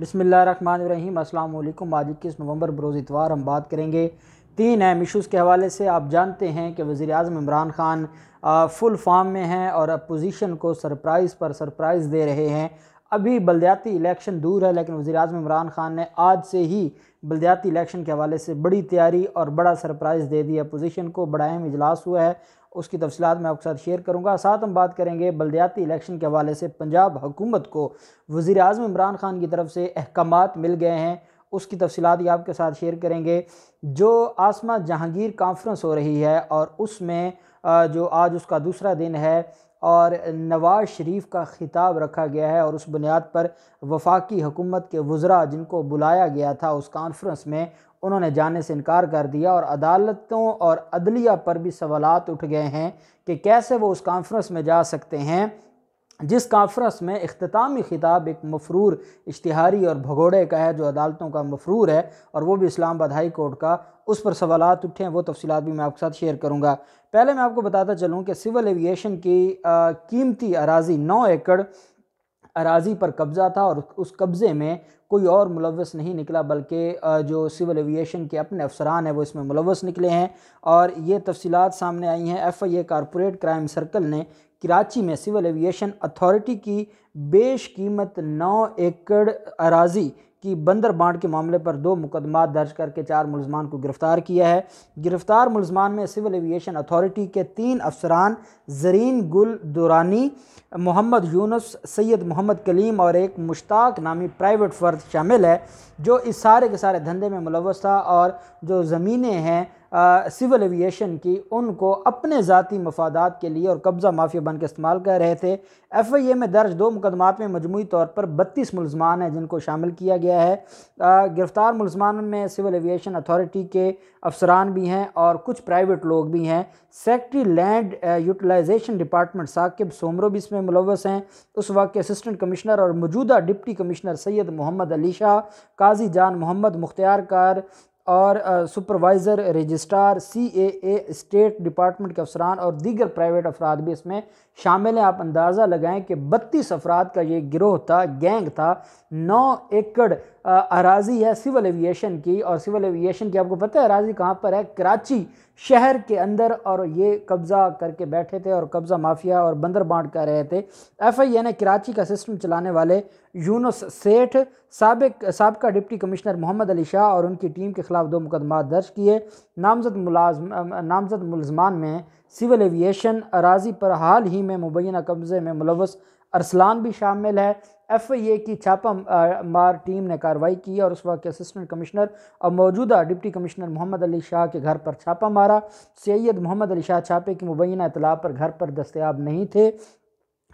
बिस्मिल्लाहिर्रहमानिर्रहीम। अस्सलाम वालेकुम। आज 21 नवंबर बरोज़ इतवार हम बात करेंगे 3 अहम इशूज़ के हवाले से। आप जानते हैं कि वज़ीर-ए-आज़म इमरान खान फुल फॉर्म में हैं और अपोजिशन को सरप्राइज़ पर सरप्राइज़ दे रहे हैं। अभी बल्दियाती इलेक्शन दूर है, लेकिन वज़ीर-ए-आज़म इमरान खान ने आज से ही बल्दियाती इलेक्शन के हवाले से बड़ी तैयारी और बड़ा सरप्राइज़ दे दिया अपोजिशन को। बड़ा अहम इजलास हुआ है, उसकी तफसीलात मैं आपके साथ शेयर करूँगा। साथ हम बात करेंगे बल्दियाती इलेक्शन के हवाले से पंजाब हुकूमत को वज़ीर-ए-आज़म इमरान खान की तरफ से अहकामात मिल गए हैं, उसकी तफसीलात ही आपके साथ शेयर करेंगे। जो आसमा जहांगीर कॉन्फ्रेंस हो रही है और उसमें जो आज उसका दूसरा दिन है और नवाज़ शरीफ का खिताब रखा गया है और उस बुनियाद पर वफाकी हुकूमत के वज़रा जिनको बुलाया गया था उस कॉन्फ्रेंस में, उन्होंने जाने से इनकार कर दिया और अदालतों और अदलिया पर भी सवालात उठ गए हैं कि कैसे वो उस कॉन्फ्रेंस में जा सकते हैं जिस कॉन्फ्रेंस में इख्तितामी खिताब एक मफरूर इश्तिहारी और भगोड़े का है, जो अदालतों का मफरूर है और वो भी इस्लामाबाद हाई कोर्ट का। उस पर सवालात उठे हैं, वो तफसीलात भी मैं आपके साथ शेयर करूँगा। पहले मैं आपको बताता चलूँ कि सिविल एविएशन की कीमती अराजी 9 एकड़ अराजी पर कब्ज़ा था और उस कब्ज़े में कोई और मुलव्वस नहीं निकला, बल्कि जो सिविल एविएशन के अपने अफसरान हैं वो इसमें मुलव्वस निकले हैं। और ये तफसीलात सामने आई हैं। FIA कॉरपोरेट क्राइम सर्कल ने कराची में सिविल एविएशन अथॉरिटी की बेश कीमत 9 एकड़ अराजी की बंदर बांट के मामले पर 2 मुकदमा दर्ज करके 4 मुलजमान को गिरफ़्तार किया है। गिरफ़्तार मुलजमान में सिविल एविएशन अथॉरिटी के 3 अफसरान ज़रीन गुल दुरानी, मोहम्मद यूनुस, सैयद मोहम्मद कलीम और एक मुश्ताक नामी प्राइवेट फ़र्द शामिल है, जो इस सारे के सारे धंधे में मुलव्वस था और जो ज़मीनें हैं सिविल एविएशन की उनको अपने ज़ाती मफादात के लिए और कब्ज़ा माफिया बन के इस्तेमाल कर रहे थे। FIA में दर्ज 2 मुकदमात में मजमूई तौर पर 32 मुलजमान हैं जिनको शामिल किया गया है। गिरफ़्तार मुलजमान में सिविल एविएशन अथॉरिटी के अफसरान भी हैं और कुछ प्राइवेट लोग भी हैं। Secretary land utilisation department Saqib Soomro भी इसमें मुलव्वस हैं। उस वक्त के असिस्टेंट कमिश्नर और मौजूदा डिप्टी कमिश्नर सैयद मोहम्मद अली शाह, काजी जान मोहम्मद मुख्तियार कार और supervisor registrar CAA state department के अफसरान और दीगर प्राइवेट अफराद भी इसमें शामिल हैं। आप अंदाज़ा लगाएं कि 32 अफराद का ये गिरोह था, गैंग था। 9 एकड़ अराजी है सिविल एविएशन की, और सिविल एविएशन की आपको पता है अराजी कहाँ पर है? कराची शहर के अंदर, और ये कब्ज़ा करके बैठे थे और कब्ज़ा माफिया और बंदर बांट कर रहे थे। FIA ने कराची का सिस्टम चलाने वाले यूनुस सेठ, साबिका डिप्टी कमिश्नर मोहम्मद अली शाह और उनकी टीम के खिलाफ 2 मुकदमा दर्ज किए। नामजद मुलजमान में सिविल एविएशन अराजी पर हाल ही में मुबैना कब्ज़े में मुलव्वस अरसलान भी शामिल है। FIA की छापा मार टीम ने कार्रवाई की और उस वक्त के असिस्टेंट कमिश्नर और मौजूदा डिप्टी कमिश्नर मोहम्मद अली शाह के घर पर छापा मारा। सैयद मोहम्मद अली शाह छापे की मुबैना इतला पर घर पर दस्तयाब नहीं थे।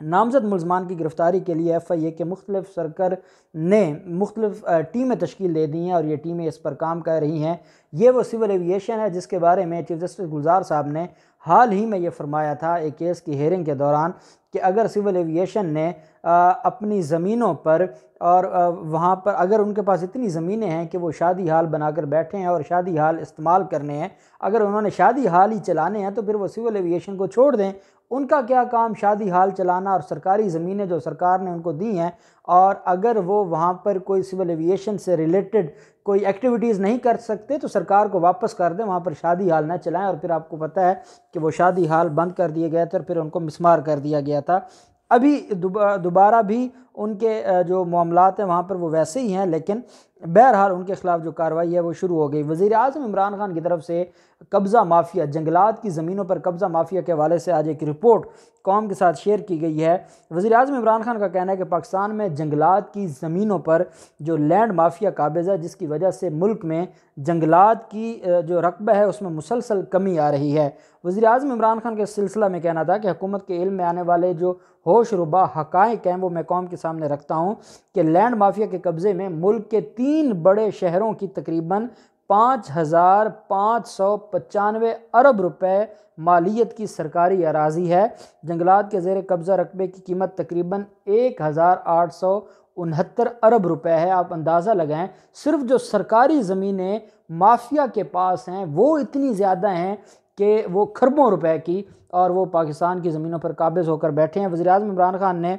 नामजद मुलजमान की गिरफ़्तारी के लिए FIA के मुख्तलिफ सर्कल ने मुख्तलिफ टीमें तश्कील दे दी हैं और ये टीमें इस पर काम कर रही हैं। ये वो सिविल एविएशन है जिसके बारे में चीफ जस्टिस गुलजार साहब ने हाल ही में ये फरमाया था एक केस की हेयरिंग के दौरान कि अगर सिविल एविएशन ने अपनी ज़मीनों पर और वहाँ पर अगर उनके पास इतनी ज़मीनें हैं कि वो शादी हाल बनाकर बैठे हैं और शादी हाल इस्तेमाल करने हैं, अगर उन्होंने शादी हाल ही चलाने हैं तो फिर वो सिविल एविएशन को छोड़ दें। उनका क्या काम शादी हाल चलाना और सरकारी ज़मीनें जो सरकार ने उनको दी हैं, और अगर वो वहाँ पर कोई सिविल एविएशन से रिलेटेड कोई एक्टिविटीज़ नहीं कर सकते तो सरकार को वापस कर दें, वहाँ पर शादी हाल ना चलाएं। और फिर आपको पता है कि वो शादी हाल बंद कर दिए गए थे और फिर उनको मिसमार कर दिया गया था। अभी दोबारा भी उनके जो मामलात हैं वहाँ पर वो वैसे ही हैं, लेकिन बहरहाल उनके खिलाफ जो कार्रवाई है वो शुरू हो गई। वज़ीर-ए-आज़म इमरान खान की तरफ से कब्ज़ा माफिया, जंगलात की ज़मीनों पर कब्ज़ा माफिया के हवाले से आज एक रिपोर्ट कौम के साथ शेयर की गई है। वज़ीर-ए-आज़म इमरान खान का कहना है कि पाकिस्तान में जंगलात की ज़मीनों पर जो लैंड माफिया काबिज़ है, जिसकी वजह से मुल्क में जंगलात की जो रकबा है उसमें मुसलसल कमी आ रही है। वज़ीर-ए-आज़म इमरान खान के सिलसिला में कहना था कि हुकूमत के इल्म में आने वाले जो होश रुबा हक़ाइक़ हैं वो मैं कौम के सामने रखता हूँ कि लैंड माफिया के कब्ज़े में मुल्क के 3 बड़े शहरों की तकरीबन 5,595 अरब रुपए मालियत की सरकारी अराजी है। जंगलात के ज़ेर कब्ज़ा रकबे की कीमत तकरीबन 1,869 अरब रुपए है। आप अंदाज़ा लगाएं, सिर्फ जो सरकारी ज़मीनें माफिया के पास हैं वो इतनी ज़्यादा हैं कि वो खरबों रुपए की, और वो पाकिस्तान की ज़मीनों पर काबिज़ होकर बैठे हैं। वज़ीर-ए-आज़म इमरान खान ने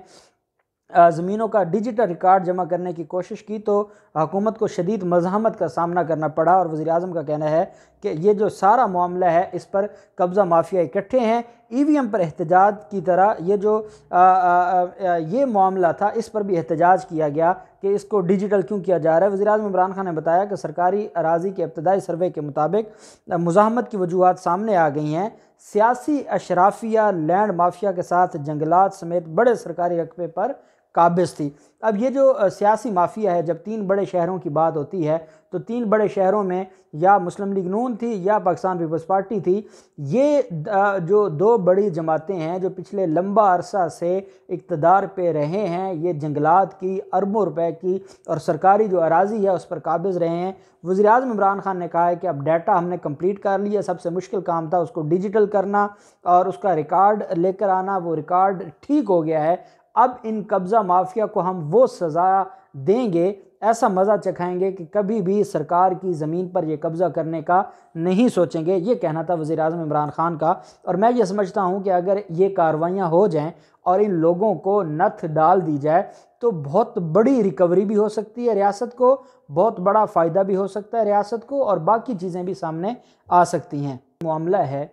ज़मीनों का डिजिटल रिकॉर्ड जमा करने की कोशिश की तो हुकूमत को शदीद मज़ाहमत का सामना करना पड़ा। और वज़ीर-ए-आज़म का कहना है कि ये जो सारा मामला है इस पर कब्ज़ा माफिया इकट्ठे हैं। ईवीएम पर एहतजाज की तरह ये जो ये मामला था इस पर भी एहतजाज किया गया कि इसको डिजिटल क्यों किया जा रहा है। वज़ीर-ए-आज़म इमरान खान ने बताया कि सरकारी अराज़ी के इब्तदाई सर्वे के मुताबिक मुज़ाहमत की वजूहात सामने आ गई हैं। सियासी अशराफिया लैंड माफिया के साथ जंगलात समेत बड़े सरकारी रकबे पर काबिज़ थी। अब ये जो सियासी माफिया है, जब 3 बड़े शहरों की बात होती है तो 3 बड़े शहरों में या मुस्लिम लीग नून थी या पाकिस्तान पीपल्स पार्टी थी। ये जो 2 बड़ी जमातें हैं जो पिछले लंबा अरसा से इक़्तिदार पे रहे हैं, ये जंगलात की अरबों रुपए की और सरकारी जो अराज़ी है उस पर काबिज़ रहे हैं। वज़ीर-ए-आज़म इमरान खान ने कहा है कि अब डाटा हमने कंप्लीट कर लिया, सबसे मुश्किल काम था उसको डिजिटल करना और उसका रिकॉर्ड लेकर आना, वो रिकॉर्ड ठीक हो गया है। अब इन कब्ज़ा माफिया को हम वो सज़ा देंगे, ऐसा मज़ा चखाएंगे कि कभी भी सरकार की ज़मीन पर ये कब्ज़ा करने का नहीं सोचेंगे। ये कहना था वज़ीर-ए-आज़म इमरान खान का। और मैं ये समझता हूँ कि अगर ये कार्रवाइयाँ हो जाएँ और इन लोगों को नत्थ डाल दी जाए तो बहुत बड़ी रिकवरी भी हो सकती है रियासत को, बहुत बड़ा फ़ायदा भी हो सकता है रियासत को और बाकी चीज़ें भी सामने आ सकती हैं। मामला है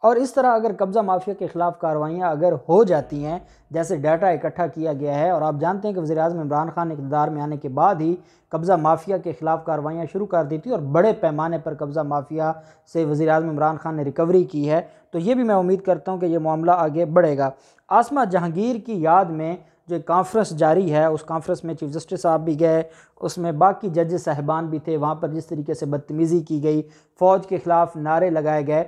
और इस तरह अगर कब्ज़ा माफिया के ख़िलाफ़ कार्रवाइयाँ अगर हो जाती हैं, जैसे डाटा इकट्ठा किया गया है और आप जानते हैं कि वज़ीर-ए-आज़म इमरान खान इक़्तिदार में आने के बाद ही कब्ज़ा माफिया के ख़िलाफ़ कार्रवाइयाँ शुरू कर दी थी और बड़े पैमाने पर कब्ज़ा माफिया से वज़ीर-ए-आज़म इमरान खान ने रिकवरी की है। तो ये भी मैं उम्मीद करता हूँ कि ये मामला आगे बढ़ेगा। आसमा जहांगीर की याद में जो कॉन्फ्रेंस जारी है, उस कॉन्फ्रेंस में चीफ जस्टिस साहब भी गए, उसमें बाकी जज साहिबान भी थे। वहाँ पर जिस तरीके से बदतमीज़ी की गई, फ़ौज के ख़िलाफ़ नारे लगाए गए।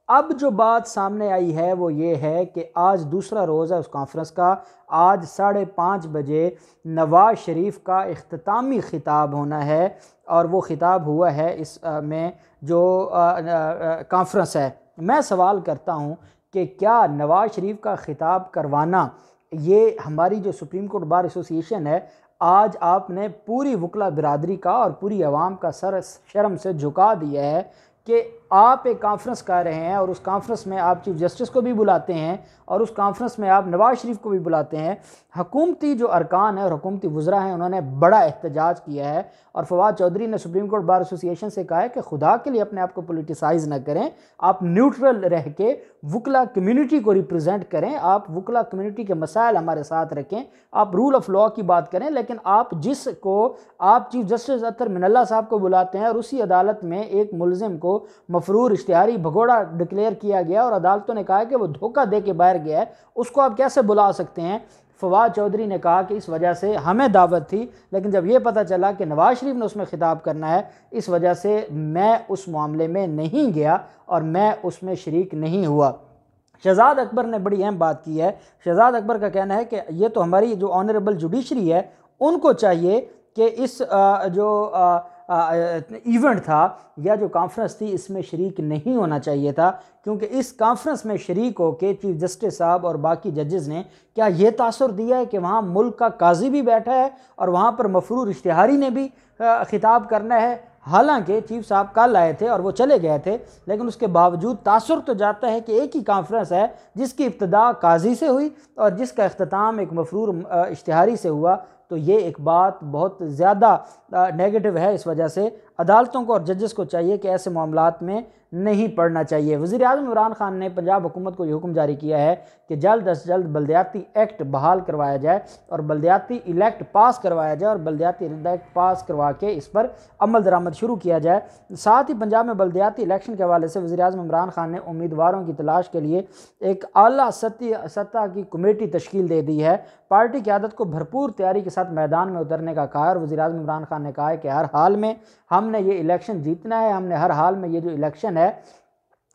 अब जो बात सामने आई है वो ये है कि आज दूसरा रोज़ है उस कॉन्फ्रेंस का। आज 5:30 बजे नवाज़ शरीफ का इख्तितामी ख़िताब होना है और वो ख़िताब हुआ है इस में जो कॉन्फ्रेंस है। मैं सवाल करता हूँ कि क्या नवाज़ शरीफ का ख़िताब करवाना, ये हमारी जो सुप्रीम कोर्ट बार एसोसिएशन है, आज आपने पूरी वकला बिरादरी का और पूरी आवाम का सर शर्म से झुका दिया है कि आप एक कॉन्फ्रेंस कर रहे हैं और उस कॉन्फ्रेंस में आप चीफ जस्टिस को भी बुलाते हैं और उस कॉन्फ्रेंस में आप नवाज़ शरीफ को भी बुलाते हैं। हुकूमती जो अरकान है और हुकूमती वज़रा हैं उन्होंने बड़ा एहतजाज किया है और फवाद चौधरी ने सुप्रीम कोर्ट बार एसोसिएशन से कहा है कि खुदा के लिए अपने आप को पोलिटिसाइज़ न करें, आप न्यूट्रल रह के वकला कम्यूनिटी को रिप्रेजेंट करें, आप वकला कम्यूनिटी के मसाइल हमारे साथ रखें, आप रूल ऑफ लॉ की बात करें। लेकिन आप जिसको आप चीफ जस्टिस अतर मिनल्ला साहब को बुलाते हैं और उसी अदालत में एक मुलजिम को मफरूर इश्तिहारी भगोड़ा डिक्लेयर किया गया और अदालतों ने कहा कि वो धोखा दे के बाहर गया है, उसको आप कैसे बुला सकते हैं। फवाद चौधरी ने कहा कि इस वजह से हमें दावत थी, लेकिन जब ये पता चला कि नवाज़ शरीफ ने उसमें ख़िताब करना है, इस वजह से मैं उस मामले में नहीं गया और मैं उसमें शरीक नहीं हुआ। शहजाद अकबर ने बड़ी अहम बात की है। शहजाद अकबर का कहना है कि ये तो हमारी जो ऑनरेबल जुडिशरी है उनको चाहिए कि इस जो इवेंट था या जो कॉन्फ्रेंस थी इसमें शरीक नहीं होना चाहिए था, क्योंकि इस कॉन्फ्रेंस में शरीक होकर चीफ जस्टिस साहब और बाकी जजेस ने क्या ये तासुर दिया है कि वहाँ मुल्क का काजी भी बैठा है और वहाँ पर मफरूर इश्तिहारी ने भी खिताब करना है। हालांकि चीफ साहब कल आए थे और वो चले गए थे, लेकिन उसके बावजूद तासुर तो जाता है कि एक ही कॉन्फ्रेंस है जिसकी इब्तिदा काजी से हुई और जिसका इख्तिताम एक मफरूर इश्तिहारी से हुआ। तो ये एक बात बहुत ज़्यादा नेगेटिव है। इस वजह से अदालतों को और जजेस को चाहिए कि ऐसे मामलात में नहीं पड़ना चाहिए। वज़ीर-ए-आज़म इमरान खान ने पंजाब हुकूमत को ये हुक्म जारी किया है कि जल्द अज जल्द बल्दियाती एक्ट बहाल करवाया जाए और बल्दियाती इलेक्ट पास करवाया जाए और बल्दियाती इलेक्ट पास करवा के इस पर अमल दरामद शुरू किया जाए। साथ ही पंजाब में बल्दियाती इलेक्शन के हवाले से वज़ीर-ए-आज़म इमरान खान ने उम्मीदवारों की तलाश के लिए एक आला सतह की कमेटी तश्कील दे दी है। पार्टी की आदत को भरपूर तैयारी के साथ मैदान में उतरने का कहा और वज़ीर-ए-आज़म इमरान खान ने कहा है कि हर हाल में हमने ये इलेक्शन जीतना है, हमने हर हाल में ये जो इलेक्शन है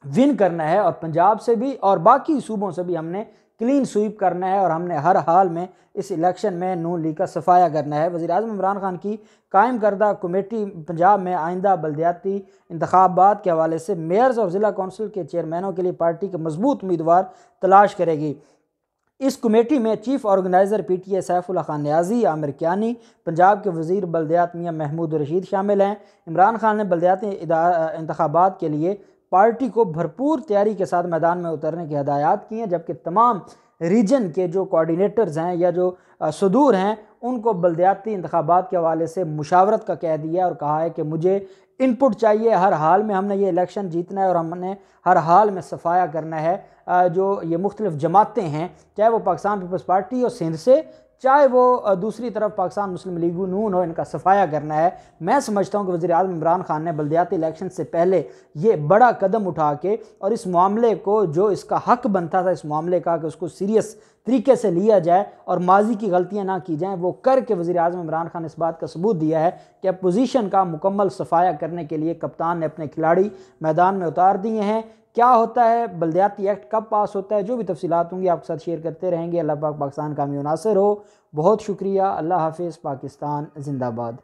विन करना है और पंजाब से भी और बाकी सूबों से भी हमने क्लीन स्वीप करना है और हमने हर हाल में इस इलेक्शन में नून लीग का सफाया करना है। वज़ीर-ए-आज़म इमरान खान की कायम करदा कमेटी पंजाब में आइंदा बल्दियाती इंतखाबात के हवाले से मेयर्स और ज़िला कौंसिल के चेयरमैनों के लिए पार्टी के मजबूत उम्मीदवार तलाश करेगी। इस कमेटी में chief organiser PTA Saifullah Khan Niazi, Aamir Kiani, Punjab के वज़ीर बल्दियात मियां महमूद रशीद शामिल हैं। इमरान खान ने बल्दियाती इंतखाबात के लिए पार्टी को भरपूर तैयारी के साथ मैदान में उतरने की हदायत की हैं, जबकि तमाम रीजन के जो कोऑर्डिनेटर्स हैं या जो सदूर हैं उनको बल्दियाती इंतखाबात के हवाले से मुशावरत का कह दिया और कहा है कि मुझे इनपुट चाहिए, हर हाल में हमने ये इलेक्शन जीतना है और हमने हर हाल में सफाया करना है। जो ये मुख्तलिफ जमातें हैं, चाहे वो पाकिस्तान पीपल्स पार्टी और सिंध से, चाहे वो दूसरी तरफ पाकिस्तान मुस्लिम लीग नून हो, इनका सफाया करना है। मैं समझता हूँ कि वज़ीर आज़म इमरान खान ने बल्दियाती इलेक्शन से पहले ये बड़ा कदम उठा के और इस मामले को, जो इसका हक बनता था इस मामले का कि उसको सीरियस तरीके से लिया जाए और माजी की गलतियां ना की जाएं, वो करके वज़ीर आज़म इमरान खान ने इस बात का सबूत दिया है कि अपोजिशन का मुकम्मल सफाया करने के लिए कप्तान ने अपने खिलाड़ी मैदान में उतार दिए हैं। क्या होता है, बल्दियाती एक्ट कब पास होता है, जो भी तफसीलात होंगी आपके साथ शेयर करते रहेंगे। अल्लाह पाक पाकिस्तान का हामी नासिर हो। बहुत शुक्रिया। अल्लाह हाफिज़। पाकिस्तान जिंदाबाद।